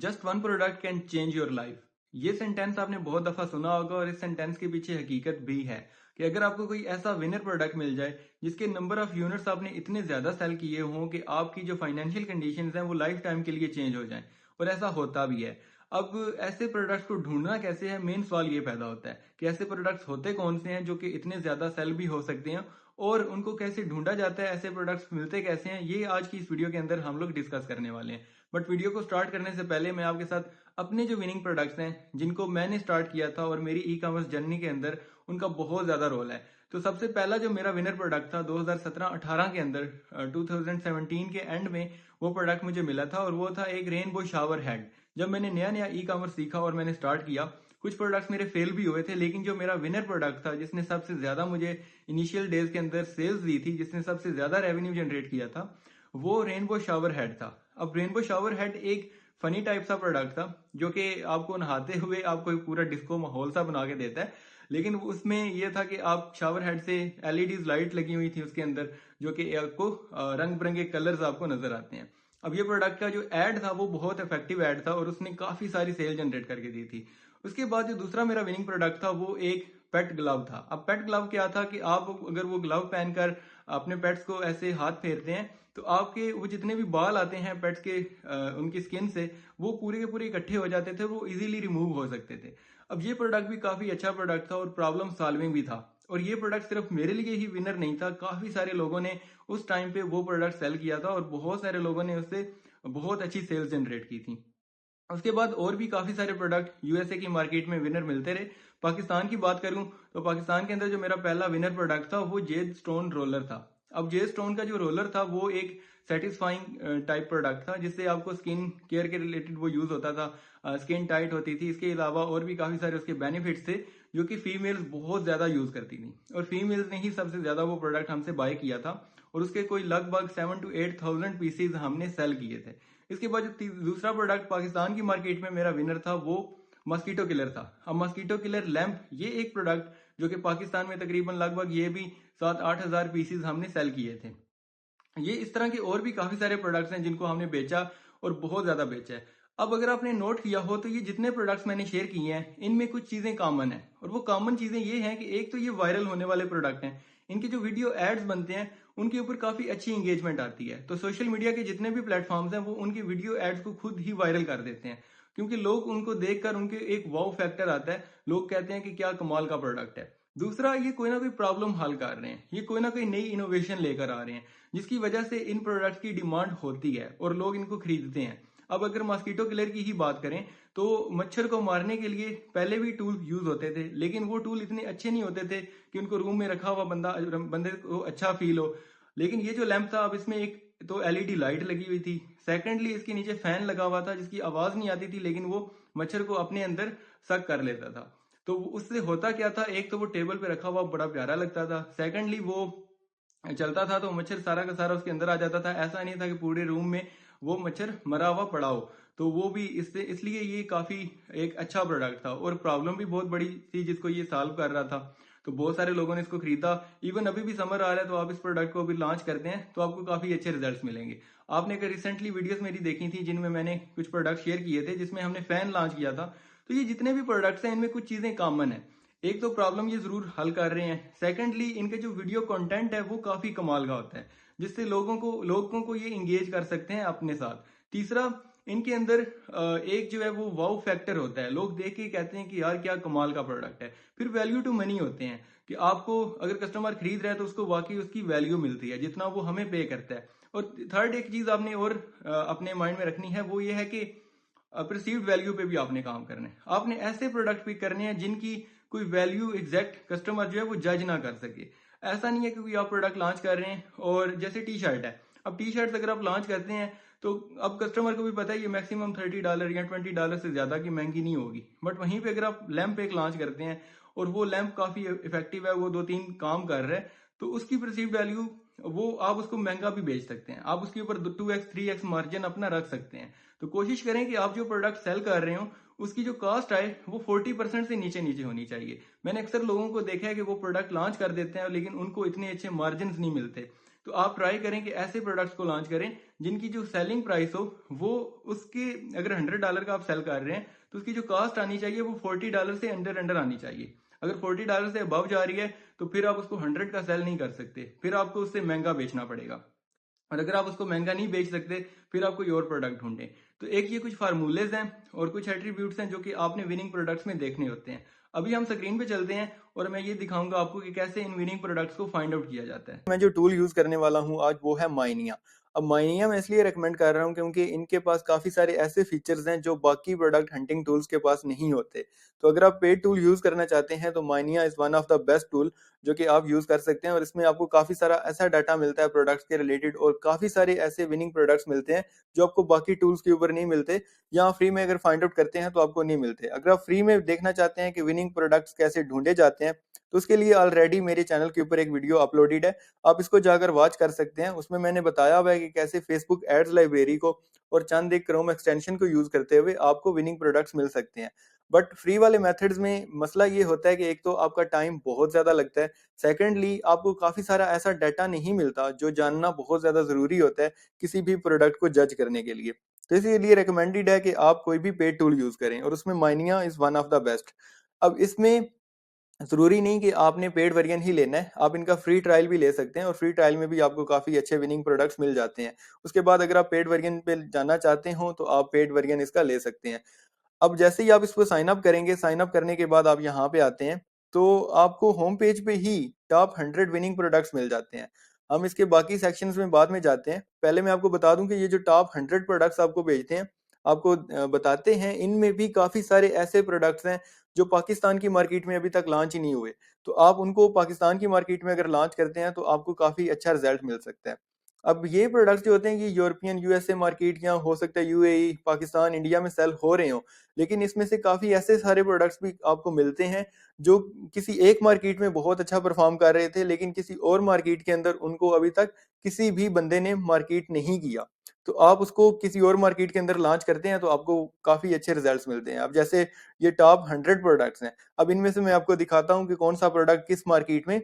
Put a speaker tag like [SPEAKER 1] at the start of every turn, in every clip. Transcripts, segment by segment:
[SPEAKER 1] Just one product can change your life. ये sentence आपने बहुत दफा सुना होगा और इस सेंटेंस के पीछे हकीकत भी है कि अगर आपको कोई ऐसा विनर प्रोडक्ट मिल जाए जिसके नंबर ऑफ यूनिट्स आपने इतने ज्यादा सेल किए हों कि आपकी जो फाइनेंशियल कंडीशंस हैं वो लाइफ टाइम के लिए चेंज हो जाएं, और ऐसा होता भी है। अब ऐसे प्रोडक्ट्स को ढूंढना कैसे है, मेन सवाल ये पैदा होता है कि ऐसे प्रोडक्ट्स होते कौन से हैं जो कि इतने ज्यादा सेल भी हो सकते हैं, और उनको कैसे ढूंढा जाता है, ऐसे प्रोडक्ट्स मिलते कैसे हैं, ये आज की इस वीडियो के अंदर हम लोग डिस्कस करने वाले हैं। बट वीडियो को स्टार्ट करने से पहले मैं आपके साथ अपने जो विनिंग प्रोडक्ट्स हैं जिनको मैंने स्टार्ट किया था और मेरी ई कॉमर्स जर्नी के अंदर उनका बहुत ज्यादा रोल है। तो सबसे पहला जो मेरा विनर प्रोडक्ट था 2017-18 के अंदर, 2017 के एंड में वो प्रोडक्ट मुझे मिला था, और वो था एक रेनबो शावर हेड। जब मैंने नया नया ई कॉमर्स सीखा और मैंने स्टार्ट किया, कुछ प्रोडक्ट्स मेरे फेल भी हुए थे, लेकिन जो मेरा विनर प्रोडक्ट था जिसने सबसे ज्यादा मुझे इनिशियल डेज के अंदर सेल्स दी थी, जिसने सबसे ज्यादा रेवेन्यू जनरेट किया था, वो रेनबो शावर हेड था। अब रेनबो शावर हेड एक फनी टाइप सा प्रोडक्ट था जो कि आपको नहाते हुए आपको एक पूरा डिस्को माहौल सा बना के देता है, लेकिन उसमें यह था कि आप शावर हेड से एलईडीज लाइट लगी हुई थी उसके अंदर, जो कि आपको रंग बिरंगे कलर्स आपको नजर आते हैं। अब ये प्रोडक्ट का जो एड था वो बहुत इफेक्टिव एड था और उसने काफी सारी सेल जनरेट करके दी थी। उसके बाद जो दूसरा मेरा विनिंग प्रोडक्ट था वो एक पेट ग्लव था। अब पेट ग्लव क्या था कि आप अगर वो ग्लव पहनकर अपने पेट्स को ऐसे हाथ फेरते हैं तो आपके वो जितने भी बाल आते हैं पेट्स के उनकी स्किन से, वो पूरे के पूरे इकट्ठे हो जाते थे, वो इजीली रिमूव हो सकते थे। अब ये प्रोडक्ट भी काफी अच्छा प्रोडक्ट था और प्रॉब्लम सॉल्विंग भी था। और ये प्रोडक्ट सिर्फ मेरे लिए ही विनर नहीं था, काफी सारे लोगों ने उस टाइम पे वो प्रोडक्ट सेल किया था और बहुत सारे लोगों ने उससे बहुत अच्छी सेल्स जनरेट की थी। उसके बाद और भी काफी सारे प्रोडक्ट यूएसए की मार्केट में विनर मिलते रहे। पाकिस्तान की बात करूं तो पाकिस्तान के अंदर जो मेरा पहला विनर प्रोडक्ट था वो जेड स्टोन रोलर था। अब जेड स्टोन का जो रोलर था वो एक सेटिस्फाइंग टाइप प्रोडक्ट था जिससे आपको स्किन केयर के रिलेटेड वो यूज होता था, स्किन टाइट होती थी। इसके अलावा और भी काफी सारे उसके बेनिफिट्स थे जो कि फीमेल्स बहुत ज्यादा यूज करती थी, और फीमेल्स ने ही सबसे ज्यादा वो प्रोडक्ट हमसे बाय किया था, और उसके कोई लगभग 7 to 8 thousand पीसीज हमने सेल किए थे। इसके बाद जो दूसरा प्रोडक्ट पाकिस्तान की मार्केट में मेरा विनर था वो मस्कीटो किलर था। अब मस्कीटो किलर लैंप ये एक प्रोडक्ट जो कि पाकिस्तान में तकरीबन लगभग ये भी 7-8 हजार पीसीज हमने सेल किए थे। ये इस तरह के और भी काफी सारे प्रोडक्ट्स हैं जिनको हमने बेचा और बहुत ज्यादा बेचा है। अब अगर आपने नोट किया हो तो ये जितने प्रोडक्ट्स मैंने शेयर किए हैं इनमें कुछ चीजें कॉमन है, और वो कॉमन चीजें ये हैं कि एक तो ये वायरल होने वाले प्रोडक्ट हैं। इनके जो वीडियो एड्स बनते हैं उनके ऊपर काफी अच्छी एंगेजमेंट आती है, तो सोशल मीडिया के जितने भी प्लेटफॉर्म्स हैं वो उनके वीडियो एड्स को खुद ही वायरल कर देते हैं, क्योंकि लोग उनको देखकर उनके एक वाव फैक्टर आता है, लोग कहते हैं कि क्या कमाल का प्रोडक्ट है। दूसरा, ये कोई ना कोई प्रॉब्लम हल कर रहे हैं, ये कोई ना कोई नई इनोवेशन लेकर आ रहे हैं, जिसकी वजह से इन प्रोडक्ट्स की डिमांड होती है और लोग इनको खरीदते हैं। अब अगर मॉस्किटो किलर की ही बात करें तो मच्छर को मारने के लिए पहले भी टूल यूज होते थे, लेकिन वो टूल इतने अच्छे नहीं होते थे कि उनको रूम में रखा हुआ बंदे को अच्छा फील हो। लेकिन ये जो लैंप था, अब इसमें एक तो एलईडी लाइट लगी हुई थी, सेकेंडली इसके नीचे फैन लगा हुआ था जिसकी आवाज नहीं आती थी, लेकिन वो मच्छर को अपने अंदर सक कर लेता था। तो उससे होता क्या था, एक तो वो टेबल पे रखा हुआ बड़ा प्यारा लगता था, सेकेंडली वो चलता था तो मच्छर सारा का सारा उसके अंदर आ जाता था। ऐसा नहीं था कि पूरे रूम में वो मच्छर मरा हुआ पड़ा हो। तो वो भी इससे इसलिए ये काफी एक अच्छा प्रोडक्ट था, और प्रॉब्लम भी बहुत बड़ी थी जिसको ये सॉल्व कर रहा था। तो बहुत सारे लोगों ने इसको खरीदा। इवन अभी भी समर आ रहा है तो आप इस प्रोडक्ट को अभी लॉन्च करते हैं तो आपको काफी अच्छे रिजल्ट्स मिलेंगे। आपने अगर रिसेंटली वीडियोस मेरी देखी थी जिनमें मैंने कुछ प्रोडक्ट शेयर किए थे जिसमें हमने फैन लॉन्च किया था, तो ये जितने भी प्रोडक्ट्स हैं इनमें कुछ चीजें कॉमन है। एक तो प्रॉब्लम ये जरूर हल कर रहे हैं, सेकेंडली इनके जो वीडियो कंटेंट है वो काफी कमाल का होता है जिससे लोगों को ये इंगेज कर सकते हैं अपने साथ। तीसरा, इनके अंदर एक जो है वो वाव फैक्टर होता है, लोग देख के कहते हैं कि यार क्या कमाल का प्रोडक्ट है। फिर वैल्यू टू मनी होते हैं कि आपको अगर कस्टमर खरीद रहा है तो उसको वाकई उसकी वैल्यू मिलती है जितना वो हमें पे करता है। और थर्ड एक चीज आपने और अपने माइंड में रखनी है, वो ये है कि परसीव्ड वैल्यू पे भी आपने काम करना है। आपने ऐसे प्रोडक्ट पिक करने हैं जिनकी कोई वैल्यू एग्जैक्ट कस्टमर जो है वो जज ना कर सके। ऐसा नहीं है कि कोई आप प्रोडक्ट लॉन्च कर रहे हैं और जैसे टी शर्ट है, अब टी शर्ट अगर आप लॉन्च करते हैं तो अब कस्टमर को भी पता है ये मैक्सिमम $30 या $20 से ज्यादा की महंगी नहीं होगी। बट वहीं पे अगर आप लैंप एक लॉन्च करते हैं और वो लैंप काफी इफेक्टिव है, वो 2-3 काम कर रहा है, तो उसकी परसीव्ड वैल्यू वो आप उसको महंगा भी बेच सकते हैं, आप उसके ऊपर 2x 3x मार्जिन अपना रख सकते हैं। तो कोशिश करें कि आप जो प्रोडक्ट सेल कर रहे हो उसकी जो कॉस्ट आए वो 40% से नीचे नीचे होनी चाहिए। मैंने अक्सर लोगों को देखा है कि वो प्रोडक्ट लॉन्च कर देते हैं लेकिन उनको इतने अच्छे मार्जिन नहीं मिलते। तो आप ट्राई करें कि ऐसे प्रोडक्ट्स को लॉन्च करें जिनकी जो सेलिंग प्राइस हो वो उसके, अगर $100 का आप सेल कर रहे हैं तो उसकी जो कॉस्ट आनी चाहिए वो $40 से अंडर अंडर आनी चाहिए। अगर $40 से अबव जा रही है तो फिर आप उसको 100 का सेल नहीं कर सकते, फिर आपको उससे महंगा बेचना पड़ेगा। और अगर आप उसको महंगा नहीं बेच सकते फिर आप कोई और प्रोडक्ट ढूंढें। तो एक ये कुछ फार्मूलेज हैं और कुछ एट्रीब्यूट्स हैं जो कि आपने विनिंग प्रोडक्ट्स में देखने होते हैं। अभी हम स्क्रीन पे चलते हैं और मैं ये दिखाऊंगा आपको कि कैसे इन विनिंग प्रोडक्ट्स को फाइंड आउट किया जाता है। मैं जो टूल यूज करने वाला हूँ आज वो है माइनिया। अब माइनिया मैं इसलिए रेकमेंड कर रहा हूँ क्योंकि इनके पास काफी सारे ऐसे फीचर्स हैं जो बाकी प्रोडक्ट हंटिंग टूल्स के पास नहीं होते। तो अगर आप पेड टूल यूज करना चाहते हैं तो माइनिया is one of the best tool जो कि आप यूज कर सकते हैं, और इसमें आपको काफी सारा ऐसा डाटा मिलता है प्रोडक्ट्स के रिलेटेड, और काफी सारे ऐसे विनिंग प्रोडक्ट्स मिलते हैं जो आपको बाकी टूल्स के ऊपर नहीं मिलते, या फ्री में अगर फाइंड आउट करते हैं तो आपको नहीं मिलते। अगर आप फ्री में देखना चाहते हैं कि विनिंग प्रोडक्ट्स कैसे ढूंढे जाते हैं तो उसके लिए ऑलरेडी मेरे चैनल के ऊपर एक वीडियो अपलोडेड है, आप इसको जाकर वॉच कर सकते हैं। उसमें मैंने बताया हुआ है कि कैसे फेसबुक एड्स लाइब्रेरी को और चंद एक क्रोम एक्सटेंशन को यूज करते हुए आपको विनिंग प्रोडक्ट्स मिल सकते हैं। बट फ्री वाले मेथड्स में मसला ये होता है कि एक तो आपका टाइम बहुत ज्यादा लगता है, सेकेंडली आपको काफी सारा ऐसा डाटा नहीं मिलता जो जानना बहुत ज्यादा जरूरी होता है किसी भी प्रोडक्ट को जज करने के लिए। तो इसीलिए रिकमेंडेड है कि आप कोई भी पेड टूल यूज करें, और उसमें माइनिया is one of the best. अब इसमें जरूरी नहीं कि आपने पेड वर्जन ही लेना है, आप इनका फ्री ट्रायल भी ले सकते हैं, और फ्री ट्रायल में भी आपको काफी अच्छे विनिंग प्रोडक्ट्स मिल जाते हैं। उसके बाद अगर आप पेड वर्जन पे जाना चाहते हो तो आप पेड वर्जन इसका ले सकते हैं। अब जैसे ही आप इसको साइन अप करेंगे, साइन अप करने के बाद आप यहाँ पे आते हैं तो आपको होम पेज पे ही टॉप 100 विनिंग प्रोडक्ट्स मिल जाते हैं। हम इसके बाकी सेक्शंस में बाद में जाते हैं, पहले मैं आपको बता दूं कि ये जो टॉप 100 प्रोडक्ट्स आपको भेजते हैं, आपको बताते हैं, इनमें भी काफी सारे ऐसे प्रोडक्ट्स हैं जो पाकिस्तान की मार्केट में अभी तक लॉन्च ही नहीं हुए। तो आप उनको पाकिस्तान की मार्केट में अगर लॉन्च करते हैं तो आपको काफी अच्छा रिजल्ट मिल सकता है। अब ये प्रोडक्ट्स जो होते हैं ये यूरोपियन यूएसए मार्केट या हो सकता है यूएई, पाकिस्तान, इंडिया में सेल हो रहे हो, लेकिन इसमें से काफी ऐसे सारे प्रोडक्ट्स भी आपको मिलते हैं जो किसी एक मार्केट में बहुत अच्छा परफॉर्म कर रहे थे लेकिन किसी और मार्केट के अंदर उनको अभी तक किसी भी बंदे ने मार्केट नहीं किया। तो आप उसको किसी और मार्केट के अंदर लॉन्च करते हैं तो आपको काफी अच्छे रिजल्ट्स मिलते हैं। अब जैसे ये टॉप 100 प्रोडक्ट्स हैं, अब इनमें से मैं आपको दिखाता हूँ कि कौन सा प्रोडक्ट किस मार्केट में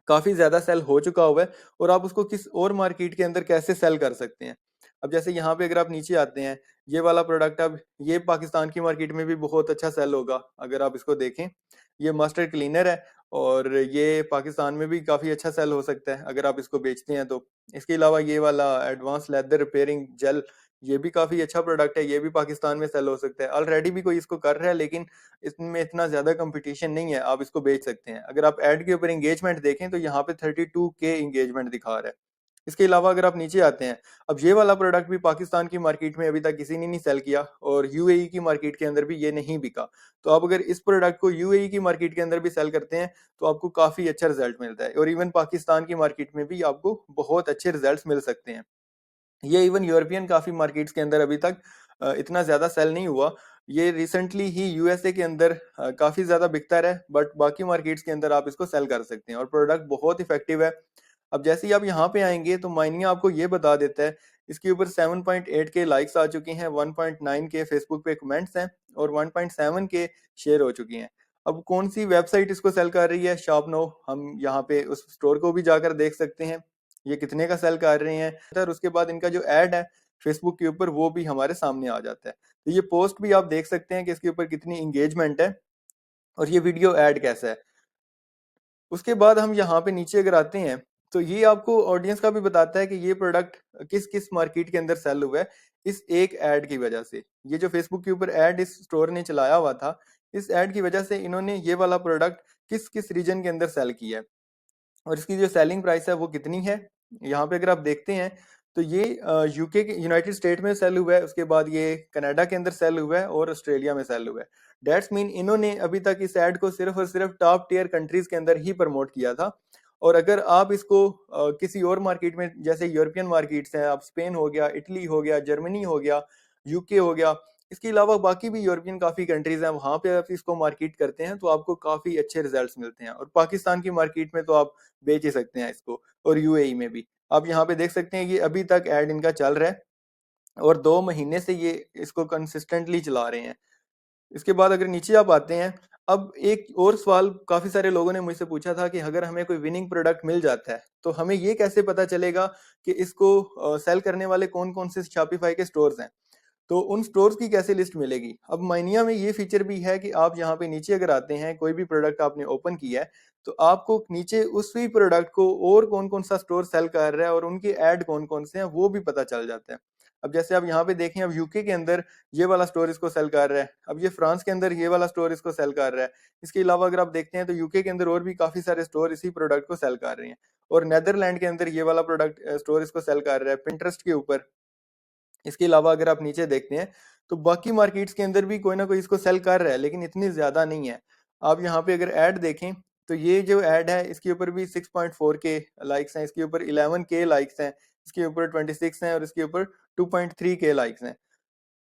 [SPEAKER 1] काफी ज्यादा सेल हो चुका हुआ है और आप उसको किस और मार्केट के अंदर कैसे सेल कर सकते हैं। अब जैसे यहाँ पे अगर आप नीचे आते हैं, ये वाला प्रोडक्ट, अब ये पाकिस्तान की मार्केट में भी बहुत अच्छा सेल होगा। अगर आप इसको देखें, ये मास्टर क्लीनर है और ये पाकिस्तान में भी काफी अच्छा सेल हो सकता है अगर आप इसको बेचते हैं तो। इसके अलावा ये वाला एडवांस लेदर रिपेयरिंग जेल, ये भी काफी अच्छा प्रोडक्ट है, ये भी पाकिस्तान में सेल हो सकता है। ऑलरेडी भी कोई इसको कर रहा है लेकिन इसमें इतना ज्यादा कंपटीशन नहीं है, आप इसको बेच सकते हैं। अगर आप ऐड के ऊपर एंगेजमेंट देखें तो यहाँ पे 32K एंगेजमेंट दिखा रहा है। इसके अलावा अगर आप नीचे आते हैं, अब ये वाला प्रोडक्ट भी पाकिस्तान की मार्केट में अभी तक किसी ने नहीं सेल किया और यूएई की मार्केट के अंदर भी ये नहीं बिका। तो आप अगर इस प्रोडक्ट को यूएई की मार्केट के अंदर भी सेल करते हैं तो आपको काफी अच्छा रिजल्ट मिलता है, और इवन पाकिस्तान की मार्केट में भी आपको बहुत अच्छे रिजल्ट मिल सकते हैं। ये इवन यूरोपियन काफी मार्केट्स के अंदर अभी तक इतना ज्यादा सेल नहीं हुआ। ये रिसेंटली ही यूएसए के अंदर काफी ज्यादा बिकता है, बट बाकी मार्केट्स के अंदर आप इसको सेल कर सकते हैं और प्रोडक्ट बहुत इफेक्टिव है। अब जैसे ही आप यहाँ पे आएंगे तो माइनिया आपको ये बता देता है, इसके ऊपर 7.8 के लाइक्स आ चुकी हैं, 1.9 के फेसबुक पे कमेंट्स हैं और 1.7 के शेयर हो चुकी हैं। अब कौन सी वेबसाइट इसको सेल कर रही है, शॉपनो, हम यहाँ पे उस स्टोर को भी जाकर देख सकते हैं ये कितने का सेल कर रहे हैं। और उसके बाद इनका जो एड है फेसबुक के ऊपर वो भी हमारे सामने आ जाता है। तो ये पोस्ट भी आप देख सकते हैं कि इसके ऊपर कितनी इंगेजमेंट है और ये वीडियो ऐड कैसा है। उसके बाद हम यहाँ पे नीचे अगर आते हैं तो ये आपको ऑडियंस का भी बताता है कि ये प्रोडक्ट किस किस मार्केट के अंदर सेल हुआ है इस एक ऐड की वजह से। ये जो फेसबुक के ऊपर ऐड इस स्टोर ने चलाया हुआ था, इस ऐड की वजह से इन्होंने ये वाला प्रोडक्ट किस किस रीजन के अंदर सेल किया है और इसकी जो सेलिंग प्राइस है वो कितनी है। यहाँ पे अगर आप देखते हैं तो ये यूके के, यूनाइटेड स्टेट में सेल हुआ है, उसके बाद ये कनाडा के अंदर सेल हुआ है और ऑस्ट्रेलिया में सेल हुआ है। डेट्स मीन इन्होंने अभी तक इस एड को सिर्फ और सिर्फ टॉप टियर कंट्रीज के अंदर ही प्रमोट किया था। और अगर आप इसको किसी और मार्केट में, जैसे यूरोपियन मार्केट्स हैं, आप स्पेन हो गया, इटली हो गया, जर्मनी हो गया, यूके हो गया, इसके अलावा बाकी भी यूरोपियन काफी कंट्रीज हैं, वहां पे आप इसको मार्केट करते हैं तो आपको काफी अच्छे रिजल्ट्स मिलते हैं। और पाकिस्तान की मार्केट में तो आप बेच ही सकते हैं इसको, और यूएई में भी। आप यहाँ पे देख सकते हैं ये अभी तक एड इनका चल रहा है और 2 महीने से ये इसको कंसिस्टेंटली चला रहे हैं। इसके बाद अगर नीचे आप आते हैं, अब एक और सवाल काफी सारे लोगों ने मुझसे पूछा था कि अगर हमें कोई विनिंग प्रोडक्ट मिल जाता है तो हमें ये कैसे पता चलेगा कि इसको सेल करने वाले कौन कौन से शॉपिफाई के स्टोर्स हैं। तो उन स्टोर्स की कैसे लिस्ट मिलेगी। अब माइनिया में ये फीचर भी है कि आप यहाँ पे नीचे अगर आते हैं, कोई भी प्रोडक्ट आपने ओपन किया है तो आपको नीचे उसी प्रोडक्ट को और कौन कौन सा स्टोर सेल कर रहा है और उनके ऐड कौन कौन से हैं वो भी पता चल जाते हैं। अब जैसे आप यहाँ पे देखें, अब यूके के अंदर ये वाला स्टोर इसको सेल कर रहा है, अब ये फ्रांस के अंदर ये वाला स्टोर इसको सेल कर रहा है। इसके अलावा अगर आप देखते हैं तो यूके के अंदर और भी काफी सारे स्टोर इसी प्रोडक्ट को सेल कर रहे हैं। और नेदरलैंड के अंदर ये वाला प्रोडक्ट स्टोर इसको सेल कर रहा है पिंटरेस्ट के ऊपर। इसके अलावा अगर आप नीचे देखते हैं तो बाकी मार्केट्स के अंदर भी कोई ना कोई इसको सेल कर रहा है, लेकिन इतनी ज्यादा नहीं है। आप यहाँ पे अगर ऐड देखें तो ये जो ऐड है इसके ऊपर भी 6.4 के लाइक्स हैं, इसके ऊपर 11 के लाइक्स हैं, इसके ऊपर 26 हैं और इसके ऊपर 2.3 के लाइक्स हैं।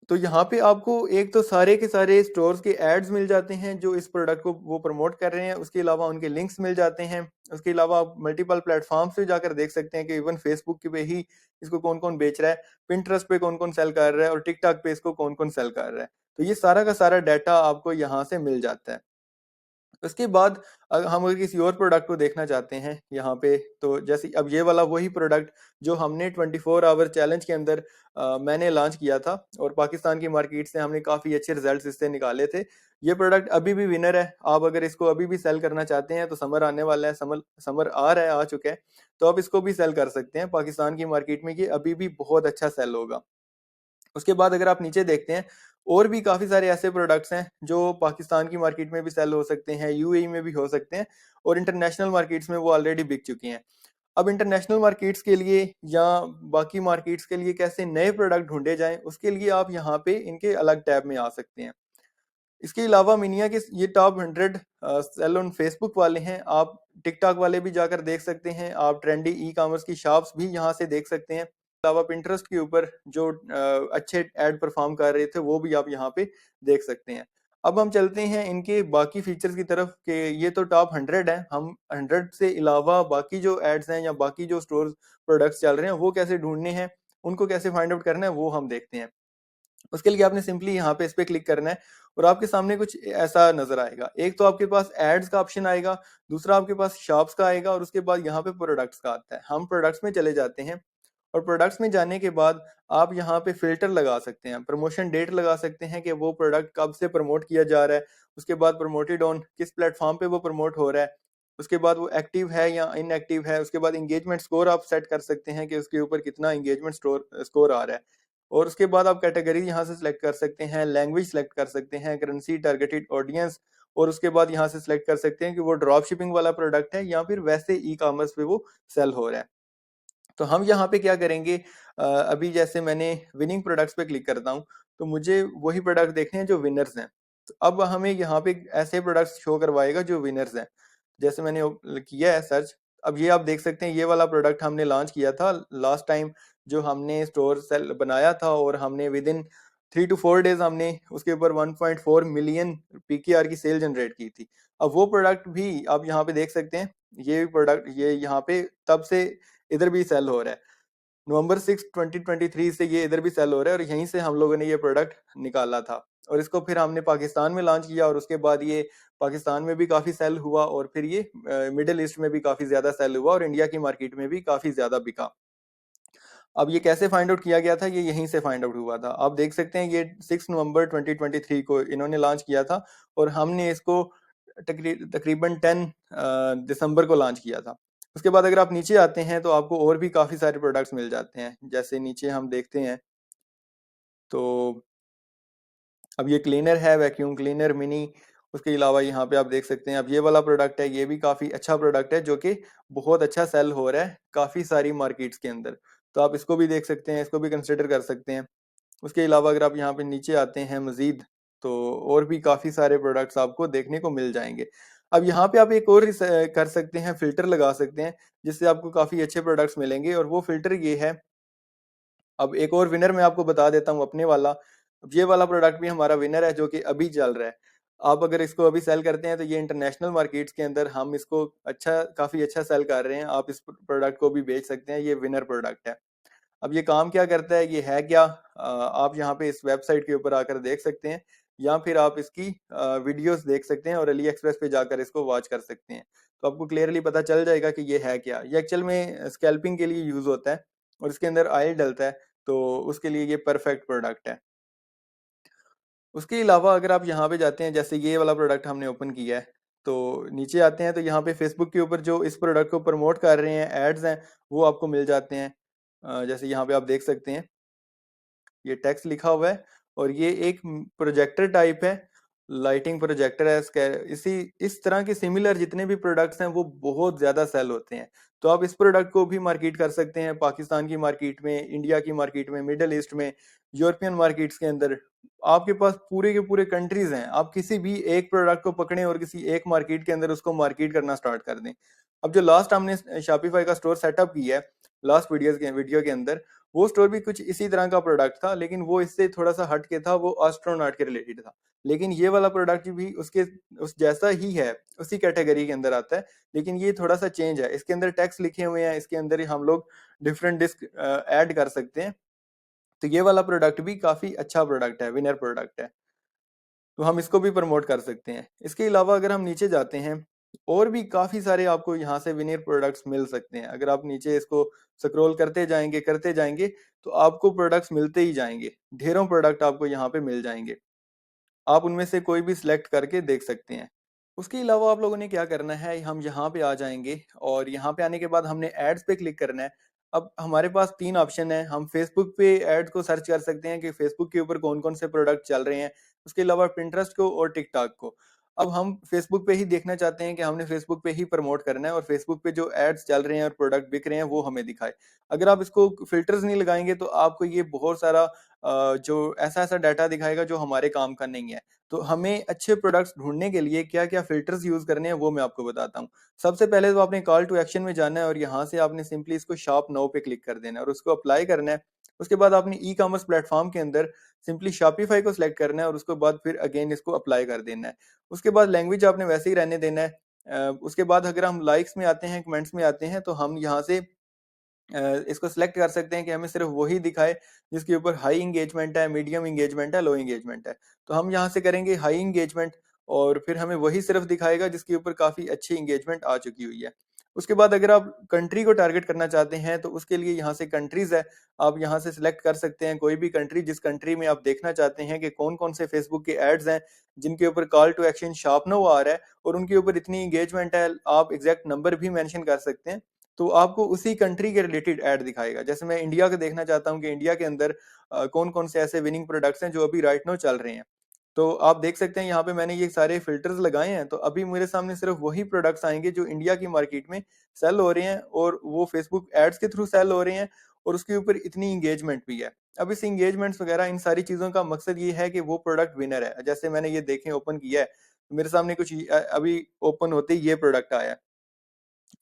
[SPEAKER 1] तो यहाँ पे आपको एक तो सारे के सारे स्टोर्स के एड्स मिल जाते हैं जो इस प्रोडक्ट को वो प्रमोट कर रहे हैं, उसके अलावा उनके लिंक्स मिल जाते हैं। उसके अलावा आप मल्टीपल प्लेटफॉर्म्स पे जाकर देख सकते हैं कि इवन फेसबुक पे ही इसको कौन कौन बेच रहा है, पिंटरेस्ट पे कौन कौन सेल कर रहा है और टिकटॉक पे इसको कौन कौन सेल कर रहा है। तो ये सारा का सारा डाटा आपको यहाँ से मिल जाता है। उसके बाद हम अगर किसी और प्रोडक्ट को देखना चाहते हैं यहाँ पे, तो जैसे अब ये वाला वही प्रोडक्ट जो हमने 24 आवर चैलेंज के अंदर मैंने लॉन्च किया था और पाकिस्तान की मार्केट से हमने काफी अच्छे रिजल्ट्स इससे निकाले थे। ये प्रोडक्ट अभी भी विनर है। आप अगर इसको अभी भी सेल करना चाहते हैं तो समर आने वाला है, समर समर आ रहा है, आ चुका है, तो आप इसको भी सेल कर सकते हैं। पाकिस्तान की मार्केट में ये अभी भी बहुत अच्छा सेल होगा। उसके बाद अगर आप नीचे देखते हैं, और भी काफी सारे ऐसे प्रोडक्ट्स हैं जो पाकिस्तान की मार्केट में भी सेल हो सकते हैं, यूएई में भी हो सकते हैं और इंटरनेशनल मार्केट्स में वो ऑलरेडी बिक चुके हैं। अब इंटरनेशनल मार्केट्स के लिए या बाकी मार्केट्स के लिए कैसे नए प्रोडक्ट ढूंढे जाएं, उसके लिए आप यहाँ पे इनके अलग टैब में आ सकते हैं। इसके अलावा मिनिया के ये टॉप 100 सेल ऑन फेसबुक वाले हैं। आप टिकटॉक वाले भी जाकर देख सकते हैं, आप ट्रेंडी ई कॉमर्स की शॉप्स भी यहाँ से देख सकते हैं। अलावा पिंटरेस्ट के ऊपर जो अच्छे एड परफॉर्म कर रहे थे वो भी आप यहाँ पे देख सकते हैं। अब हम चलते हैं इनके बाकी फीचर्स की तरफ कि ये तो टॉप 100 हैं, हम 100 से अलावा बाकी जो एड्स हैं या बाकी जो स्टोर प्रोडक्ट्स चल रहे हैं वो कैसे ढूंढने हैं, उनको कैसे फाइंड आउट करना है वो हम देखते हैं। उसके लिए आपने सिंपली यहाँ पे इस पे क्लिक करना है और आपके सामने कुछ ऐसा नजर आएगा। एक तो आपके पास एड्स का ऑप्शन आएगा, दूसरा आपके पास शॉप्स का आएगा और उसके बाद यहाँ पे प्रोडक्ट्स का आता है। हम प्रोडक्ट्स में चले जाते हैं और प्रोडक्ट्स में जाने के बाद आप यहाँ पे फिल्टर लगा सकते हैं, प्रमोशन डेट लगा सकते हैं कि वो प्रोडक्ट कब से प्रमोट किया जा रहा है, उसके बाद प्रमोटेड ऑन किस प्लेटफॉर्म पे वो प्रमोट हो रहा है, उसके बाद वो एक्टिव है या इनएक्टिव है, उसके बाद इंगेजमेंट स्कोर आप सेट कर सकते हैं कि उसके ऊपर कितना इंगेजमेंट स्कोर आ रहा है। और उसके बाद आप कैटेगरी यहाँ से सिलेक्ट कर सकते हैं, लैंग्वेज सेलेक्ट कर सकते हैं, करेंसी, टारगेटेड ऑडियंस, और उसके बाद यहाँ से सिलेक्ट कर सकते हैं कि वो ड्रॉप शिपिंग वाला प्रोडक्ट है या फिर वैसे ई कॉमर्स पे वो सेल हो रहा है। तो हम यहाँ पे क्या करेंगे, अभी जैसे मैंने विनिंग प्रोडक्ट्स पे क्लिक करता हूँ तो मुझे वही प्रोडक्ट देखने हैं जो विनर्स हैं। तो अब हमें यहाँ पे ऐसे प्रोडक्ट्स शो करवाएगा जो विनर्स हैं। जैसे मैंने किया है सर्च, अब ये आप देख सकते हैं ये वाला प्रोडक्ट हमने लॉन्च किया था लास्ट टाइम, जो हमने स्टोर सेल बनाया था और हमने विद इन 3 to 4 डेज हमने उसके ऊपर 1.4 मिलियन पीकेआर की सेल जनरेट की थी। अब वो प्रोडक्ट भी आप यहाँ पे देख सकते हैं, ये प्रोडक्ट ये यहाँ पे तब से इधर भी सेल हो रहा है। November 6 2023 से ये इधर भी सेल हो रहा है और यहीं से हम लोगों ने ये प्रोडक्ट निकाला था और इसको फिर हमने पाकिस्तान में लॉन्च किया और उसके बाद ये पाकिस्तान में भी काफी सेल हुआ और फिर ये मिडिल ईस्ट में भी काफी ज्यादा सेल हुआ और इंडिया की मार्केट में भी काफी ज्यादा बिका। अब ये कैसे फाइंड आउट किया गया था, ये यहीं से फाइंड आउट हुआ था। आप देख सकते हैं ये 6 नवंबर 2023 को इन्होंने लॉन्च किया था और हमने इसको तकरीबन 10 दिसंबर को लॉन्च किया था। उसके बाद अगर आप नीचे आते हैं तो आपको और भी काफी सारे प्रोडक्ट्स मिल जाते हैं। जैसे नीचे हम देखते हैं तो अब ये क्लीनर है, वैक्यूम क्लीनर मिनी। उसके अलावा यहाँ पे आप देख सकते हैं अब ये वाला प्रोडक्ट है, ये भी काफी अच्छा प्रोडक्ट है जो कि बहुत अच्छा सेल हो रहा है काफी सारी मार्केट्स के अंदर। तो आप इसको भी देख सकते हैं, इसको भी कंसिडर कर सकते हैं। उसके अलावा अगर आप यहाँ पे नीचे आते हैं मजीद, तो और भी काफी सारे प्रोडक्ट्स आपको देखने को मिल जाएंगे। अब यहाँ पे आप एक और कर सकते हैं, फिल्टर लगा सकते हैं जिससे आपको काफी अच्छे प्रोडक्ट्स मिलेंगे और वो फिल्टर ये है। अब एक और विनर मैं आपको बता देता हूँ अपने वाला। अब ये वाला प्रोडक्ट भी हमारा विनर है जो कि अभी चल रहा है। आप अगर इसको अभी सेल करते हैं तो ये इंटरनेशनल मार्केट्स के अंदर हम इसको काफी अच्छा सेल कर रहे हैं। आप इस प्रोडक्ट को भी बेच सकते हैं, ये विनर प्रोडक्ट है। अब ये काम क्या करता है, ये है क्या, आप यहाँ पे इस वेबसाइट के ऊपर आकर देख सकते हैं। या फिर आप इसकी वीडियोस देख सकते हैं और अली एक्सप्रेस पे जाकर इसको वॉच कर सकते हैं। तो आपको क्लियरली पता चल जाएगा कि ये है क्या। ये एक्चुअल में स्कैल्पिंग के लिए यूज होता है और इसके अंदर ऑयल डलता है, तो उसके लिए ये परफेक्ट प्रोडक्ट है। उसके अलावा अगर आप यहाँ पे जाते हैं, जैसे ये वाला प्रोडक्ट हमने ओपन किया है, तो नीचे आते हैं तो यहाँ पे फेसबुक के ऊपर जो इस प्रोडक्ट को प्रमोट कर रहे हैं, एड्स हैं, वो आपको मिल जाते हैं। जैसे यहाँ पे आप देख सकते हैं ये टेक्स्ट लिखा हुआ है और ये एक प्रोजेक्टर टाइप है, लाइटिंग प्रोजेक्टर है। इसी इस तरह के सिमिलर जितने भी प्रोडक्ट्स हैं वो बहुत ज्यादा सेल होते हैं। तो आप इस प्रोडक्ट को भी मार्केट कर सकते हैं पाकिस्तान की मार्केट में, इंडिया की मार्केट में, मिडल ईस्ट में, यूरोपियन मार्केट्स के अंदर। आपके पास पूरे के पूरे कंट्रीज हैं, आप किसी भी एक प्रोडक्ट को पकड़ें और किसी एक मार्केट के अंदर उसको मार्केट करना स्टार्ट कर दें। अब जो लास्ट हमने शॉपिफाई का स्टोर सेटअप किया है लास्ट वीडियो के अंदर, वो स्टोर भी कुछ इसी तरह का प्रोडक्ट था, लेकिन वो इससे थोड़ा सा हट के था, वो एस्ट्रोनॉट के रिलेटेड था। लेकिन ये वाला प्रोडक्ट भी उसके उस जैसा ही है, उसी कैटेगरी के अंदर आता है, लेकिन ये थोड़ा सा चेंज है। इसके अंदर टैक्स लिखे हुए हैं, इसके अंदर ही हम लोग डिफरेंट डिस्क ऐड कर सकते हैं। तो ये वाला प्रोडक्ट भी काफी अच्छा प्रोडक्ट है, विनर प्रोडक्ट है, तो हम इसको भी प्रमोट कर सकते हैं। इसके अलावा अगर हम नीचे जाते हैं, और भी काफी सारे आपको यहाँ से विनियर प्रोडक्ट्स मिल सकते हैं। अगर आप नीचे इसको स्क्रॉल करते जाएंगे तो आपको प्रोडक्ट्स मिलते ही जाएंगे, ढेरों प्रोडक्ट आपको यहाँ पे मिल जाएंगे। आप उनमें से कोई भी सिलेक्ट करके देख सकते हैं। उसके अलावा आप लोगों ने क्या करना है, हम यहाँ पे आ जाएंगे और यहाँ पे आने के बाद हमने एड्स पे क्लिक करना है। अब हमारे पास तीन ऑप्शन है, हम फेसबुक पे एड्स को सर्च कर सकते हैं कि फेसबुक के ऊपर कौन कौन से प्रोडक्ट चल रहे हैं, उसके अलावा पिंटरेस्ट को और टिकटॉक को। अब हम फेसबुक पे ही देखना चाहते हैं कि हमने फेसबुक पे ही प्रमोट करना है और फेसबुक पे जो एड्स चल रहे हैं और प्रोडक्ट बिक रहे हैं वो हमें दिखाए। अगर आप इसको फिल्टर्स नहीं लगाएंगे तो आपको ये बहुत सारा जो ऐसा ऐसा डाटा दिखाएगा जो हमारे काम का नहीं है। तो हमें अच्छे प्रोडक्ट्स ढूंढने के लिए क्या क्या फिल्टर्स यूज करने हैं वो मैं आपको बताता हूँ। सबसे पहले तो आपने कॉल टू एक्शन में जाना है और यहाँ से आपने सिंपली इसको शॉप नाउ पे क्लिक कर देना है और उसको अप्लाई करना है। उसके बाद आपने ई कॉमर्स प्लेटफॉर्म के अंदर सिंपली शॉपिफाई को सिलेक्ट करना है और उसके बाद फिर अगेन इसको अप्लाई कर देना है। उसके बाद लैंग्वेज आपने वैसे ही रहने देना है। उसके बाद अगर हम लाइक्स में आते हैं, कमेंट्स में आते हैं, तो हम यहाँ से इसको सिलेक्ट कर सकते हैं कि हमें सिर्फ वही दिखाए जिसके ऊपर हाई इंगेजमेंट है, मीडियम इंगेजमेंट है, लो इंगेजमेंट है। तो हम यहाँ से करेंगे हाई इंगेजमेंट और फिर हमें वही सिर्फ दिखाएगा जिसके ऊपर काफी अच्छी इंगेजमेंट आ चुकी हुई है। उसके बाद अगर आप कंट्री को टारगेट करना चाहते हैं तो उसके लिए यहाँ से कंट्रीज है, आप यहाँ से सिलेक्ट कर सकते हैं कोई भी कंट्री, जिस कंट्री में आप देखना चाहते हैं कि कौन कौन से फेसबुक के एड्स हैं जिनके ऊपर कॉल टू एक्शन शार्प नो आ रहा है और उनके ऊपर इतनी इंगेजमेंट है। आप एग्जैक्ट नंबर भी मेंशन कर सकते हैं, तो आपको उसी कंट्री के रिलेटेड ऐड दिखाएगा। जैसे मैं इंडिया का देखना चाहता हूँ कि इंडिया के अंदर कौन कौन से ऐसे विनिंग प्रोडक्ट्स हैं जो अभी राइट नाउ चल रहे हैं। तो आप देख सकते हैं यहाँ पे मैंने ये सारे फिल्टर्स लगाए हैं, तो अभी मेरे सामने सिर्फ वही प्रोडक्ट्स आएंगे जो इंडिया की मार्केट में सेल हो रहे हैं और वो फेसबुक एड्स के थ्रू सेल हो रहे हैं और उसके ऊपर इतनी इंगेजमेंट भी है। अब इस इंगेजमेंट्स वगैरह इन सारी चीजों का मकसद ये है कि वो प्रोडक्ट विनर है। जैसे मैंने ये देखें ओपन किया है, तो मेरे सामने कुछ अभी ओपन होते ही ये प्रोडक्ट आया है।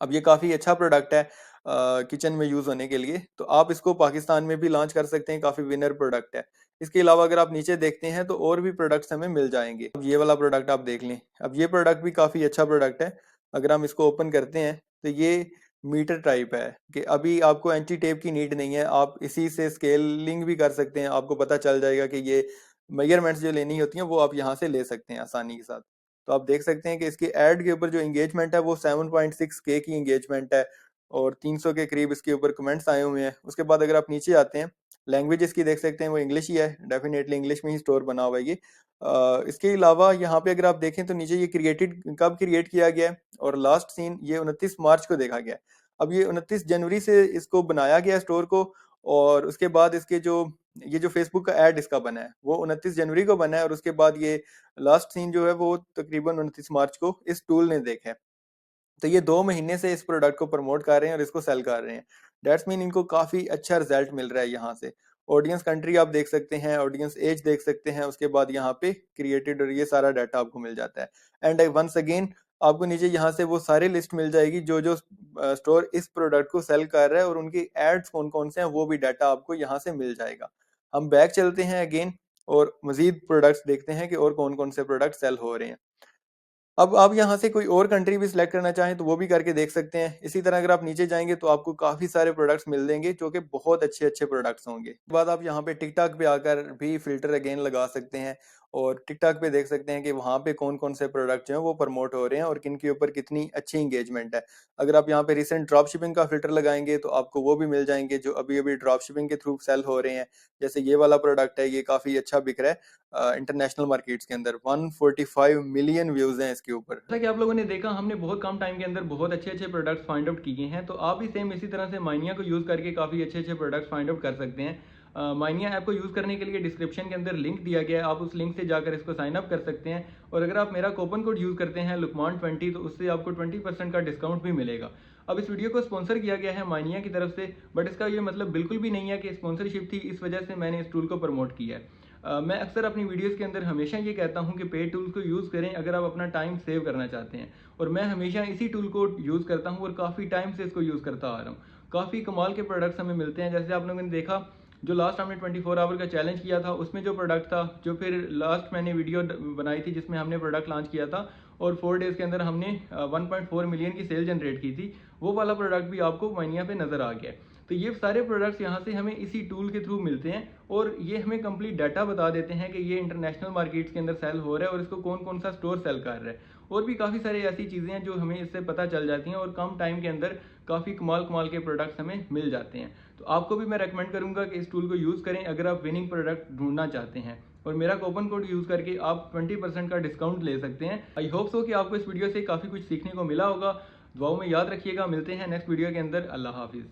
[SPEAKER 1] अब ये काफी अच्छा प्रोडक्ट है किचन में यूज होने के लिए, तो आप इसको पाकिस्तान में भी लॉन्च कर सकते हैं, काफी विनर प्रोडक्ट है। इसके अलावा अगर आप नीचे देखते हैं तो और भी प्रोडक्ट्स हमें मिल जाएंगे। अब ये वाला प्रोडक्ट आप देख लें, अब ये प्रोडक्ट भी काफी अच्छा प्रोडक्ट है। अगर हम इसको ओपन करते हैं तो ये मीटर टाइप है कि अभी आपको एंटी टेप की नीड नहीं है, आप इसी से स्केलिंग भी कर सकते हैं। आपको पता चल जाएगा कि ये मेजरमेंट्स जो लेनी होती हैं वो आप यहाँ से ले सकते हैं आसानी के साथ। तो आप देख सकते हैं कि इसके ऐड के ऊपर जो एंगेजमेंट है वो 7.6K की एंगेजमेंट है और 300 के करीब इसके ऊपर कमेंट्स आए हुए हैं। उसके बाद अगर आप नीचे आते हैं, लैंग्वेज इसकी देख सकते हैं वो इंग्लिश ही है, डेफिनेटली इंग्लिश में ही स्टोर बना हुआ है ये। इसके अलावा यहाँ पे अगर आप देखें तो नीचे ये क्रिएटेड कब क्रिएट किया गया है और लास्ट सीन ये 29 मार्च को देखा गया है। अब ये 29 जनवरी से इसको बनाया गया स्टोर को, और उसके बाद इसके जो ये जो फेसबुक का ऐड इसका बना है वो 29 जनवरी को बना है और उसके बाद ये लास्ट सीन जो है वो तकरीबन 29 मार्च को इस टूल ने देखा है। तो ये 2 महीने से इस प्रोडक्ट को प्रमोट कर रहे हैं और इसको सेल कर रहे हैं। डेट्स मीन इनको काफी अच्छा रिजल्ट मिल रहा है यहाँ से। ऑडियंस कंट्री आप देख सकते हैं, ऑडियंस एज देख सकते हैं, उसके बाद यहाँ पे क्रिएटेड और ये सारा डाटा आपको मिल जाता है। एंड वंस अगेन आपको नीचे यहाँ से वो सारी लिस्ट मिल जाएगी जो जो स्टोर इस प्रोडक्ट को सेल कर रहा है और उनकी एड्स कौन कौन से हैं, वो भी डाटा आपको यहाँ से मिल जाएगा। हम बैक चलते हैं अगेन और मजीद प्रोडक्ट्स देखते हैं कि और कौन कौन से प्रोडक्ट सेल हो रहे हैं। अब आप यहाँ से कोई और कंट्री भी सिलेक्ट करना चाहें तो वो भी करके देख सकते हैं। इसी तरह अगर आप नीचे जाएंगे तो आपको काफी सारे प्रोडक्ट्स मिल जाएंगे जो कि बहुत अच्छे अच्छे प्रोडक्ट्स होंगे। उसके बाद आप यहाँ पे टिकटॉक पे आकर भी फिल्टर अगेन लगा सकते हैं
[SPEAKER 2] और टिकटॉक पे देख सकते हैं कि वहाँ पे कौन कौन से प्रोडक्ट जो हैं वो प्रमोट हो रहे हैं और किन के ऊपर कितनी अच्छी इंगेजमेंट है। अगर आप यहाँ पे रिसेंट ड्रॉप शिपिंग का फिल्टर लगाएंगे तो आपको वो भी मिल जाएंगे जो अभी अभी ड्रॉप शिपिंग के थ्रू सेल हो रहे हैं। जैसे ये वाला प्रोडक्ट है, ये काफी अच्छा बिक रहा है इंटरनेशनल मार्केट्स के अंदर। 145 मिलियन व्यूज हैं इसके ऊपर।
[SPEAKER 1] जैसा कि आप लोगों ने देखा, हमने बहुत कम टाइम के अंदर बहुत अच्छे अच्छे प्रोडक्ट्स फाइंड आउट किए हैं, तो आप भी सेम इसी तरह से माइनिया को यूज़ करके काफ़ी अच्छे अच्छे प्रोडक्ट्स फाइंड आउट कर सकते हैं। माइनिया ऐप को यूज़ करने के लिए डिस्क्रिप्शन के अंदर लिंक दिया गया है, आप उस लिंक से जाकर इसको साइन अप कर सकते हैं। और अगर आप मेरा कूपन कोड यूज़ करते हैं लुकमान20, तो उससे आपको 20% का डिस्काउंट भी मिलेगा। अब इस वीडियो को स्पॉन्सर किया गया है माइनिया की तरफ से, बट इसका ये मतलब बिल्कुल भी नहीं है कि स्पॉन्सरशिप थी इस वजह से मैंने इस टूल को प्रमोट किया है। मैं अक्सर अपनी वीडियोस के अंदर हमेशा ये कहता हूँ कि पेड टूल्स को यूज़ करें अगर आप अपना टाइम सेव करना चाहते हैं, और मैं हमेशा इसी टूल को यूज़ करता हूँ और काफ़ी टाइम से इसको यूज़ करता आ रहा हूँ। काफ़ी कमाल के प्रोडक्ट्स हमें मिलते हैं, जैसे आप लोगों ने देखा जो लास्ट हमने 24 आवर का चैलेंज किया था, उसमें जो प्रोडक्ट था, जो फिर लास्ट मैंने वीडियो बनाई थी जिसमें हमने प्रोडक्ट लॉन्च किया था और 4 डेज़ के अंदर हमने 1.4 मिलियन की सेल जनरेट की थी, वो वाला प्रोडक्ट भी आपको माइनिया पे नज़र आ गया है। तो ये सारे प्रोडक्ट्स यहाँ से हमें इसी टूल के थ्रू मिलते हैं और ये हमें कंप्लीट डाटा बता देते हैं कि ये इंटरनेशनल मार्केट्स के अंदर सेल हो रहा है और इसको कौन कौन सा स्टोर सेल कर रहा है। और भी काफ़ी सारी ऐसी चीज़ें हैं जो हमें इससे पता चल जाती हैं और कम टाइम के अंदर काफ़ी कमाल कमाल के प्रोडक्ट्स हमें मिल जाते हैं। तो आपको भी मैं रेकमेंड करूंगा कि इस टूल को यूज़ करें अगर आप विनिंग प्रोडक्ट ढूंढना चाहते हैं, और मेरा कूपन कोड यूज़ करके आप 20% का डिस्काउंट ले सकते हैं। आई होप सो कि आपको इस वीडियो से काफ़ी कुछ सीखने को मिला होगा। दुआओं में याद रखिएगा, मिलते हैं नेक्स्ट वीडियो के अंदर। अल्लाह हाफिज़।